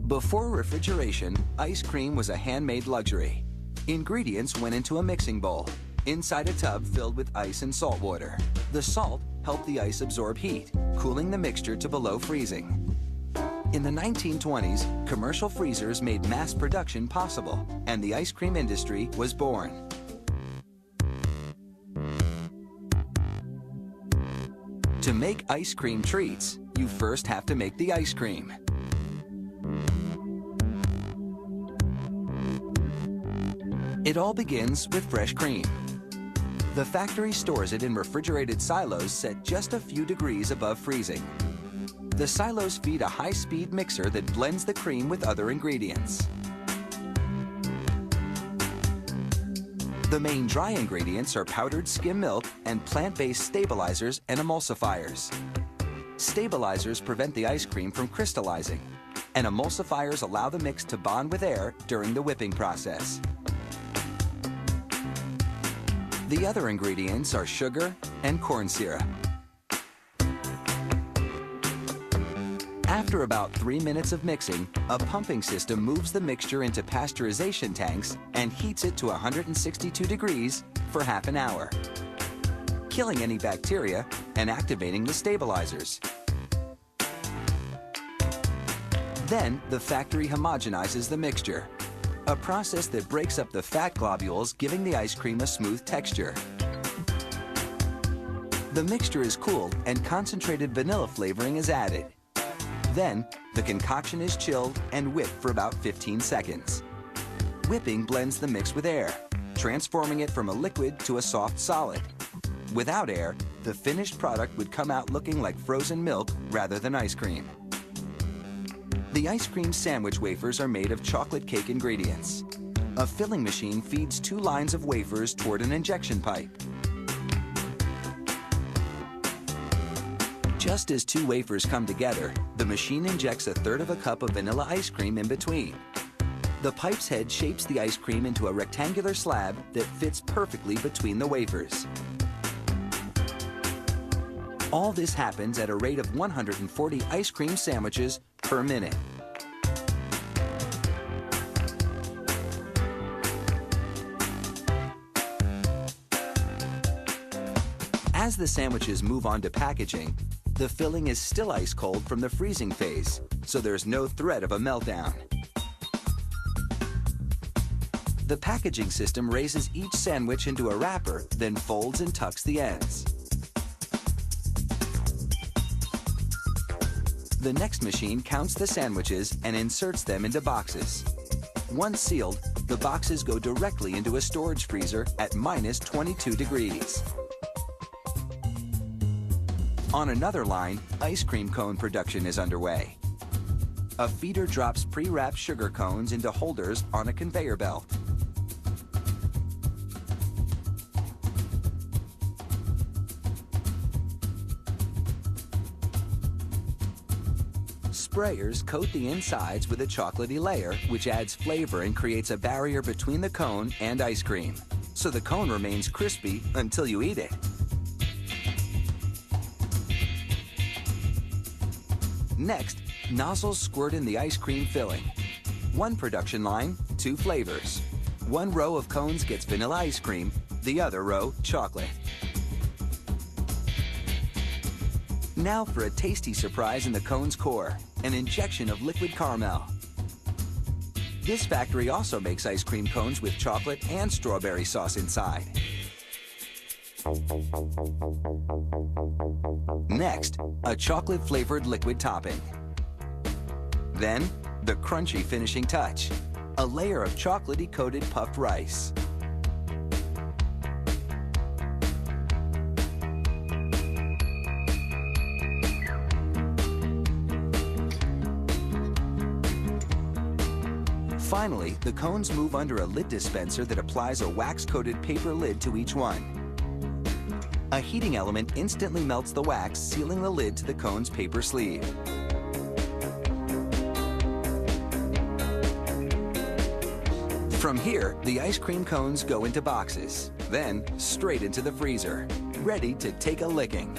Before refrigeration, ice cream was a handmade luxury. Ingredients went into a mixing bowl, inside a tub filled with ice and salt water. The salt helped the ice absorb heat, cooling the mixture to below freezing. In the 1920s, commercial freezers made mass production possible, and the ice cream industry was born. To make ice cream treats, you first have to make the ice cream. It all begins with fresh cream. The factory stores it in refrigerated silos set just a few degrees above freezing. The silos feed a high-speed mixer that blends the cream with other ingredients. The main dry ingredients are powdered skim milk and plant-based stabilizers and emulsifiers. Stabilizers prevent the ice cream from crystallizing, and emulsifiers allow the mix to bond with air during the whipping process. The other ingredients are sugar and corn syrup. After about 3 minutes of mixing, a pumping system moves the mixture into pasteurization tanks and heats it to 162 degrees for half an hour, killing any bacteria and activating the stabilizers. Then, the factory homogenizes the mixture, a process that breaks up the fat globules, giving the ice cream a smooth texture. The mixture is cooled and concentrated vanilla flavoring is added. Then, the concoction is chilled and whipped for about 15 seconds. Whipping blends the mix with air, transforming it from a liquid to a soft solid. Without air, the finished product would come out looking like frozen milk rather than ice cream. The ice cream sandwich wafers are made of chocolate cake ingredients. A filling machine feeds 2 lines of wafers toward an injection pipe. Just as 2 wafers come together, the machine injects 1/3 of a cup of vanilla ice cream in between. The pipe's head shapes the ice cream into a rectangular slab that fits perfectly between the wafers. All this happens at a rate of 140 ice cream sandwiches per minute. As the sandwiches move on to packaging, the filling is still ice cold from the freezing phase, so there's no threat of a meltdown. The packaging system raises each sandwich into a wrapper, then folds and tucks the ends. The next machine counts the sandwiches and inserts them into boxes. Once sealed, the boxes go directly into a storage freezer at -22 degrees. On another line, ice cream cone production is underway. A feeder drops pre-wrapped sugar cones into holders on a conveyor belt. Sprayers coat the insides with a chocolatey layer, which adds flavor and creates a barrier between the cone and ice cream, so the cone remains crispy until you eat it. Next, nozzles squirt in the ice cream filling. 1 production line, 2 flavors. 1 row of cones gets vanilla ice cream, the other row, chocolate. Now for a tasty surprise in the cone's core, an injection of liquid caramel. This factory also makes ice cream cones with chocolate and strawberry sauce inside. Next, a chocolate-flavored liquid topping. Then, the crunchy finishing touch, a layer of chocolatey-coated puffed rice. Finally, the cones move under a lid dispenser that applies a wax-coated paper lid to each one. A heating element instantly melts the wax, sealing the lid to the cone's paper sleeve. From here, the ice cream cones go into boxes, then straight into the freezer, ready to take a licking.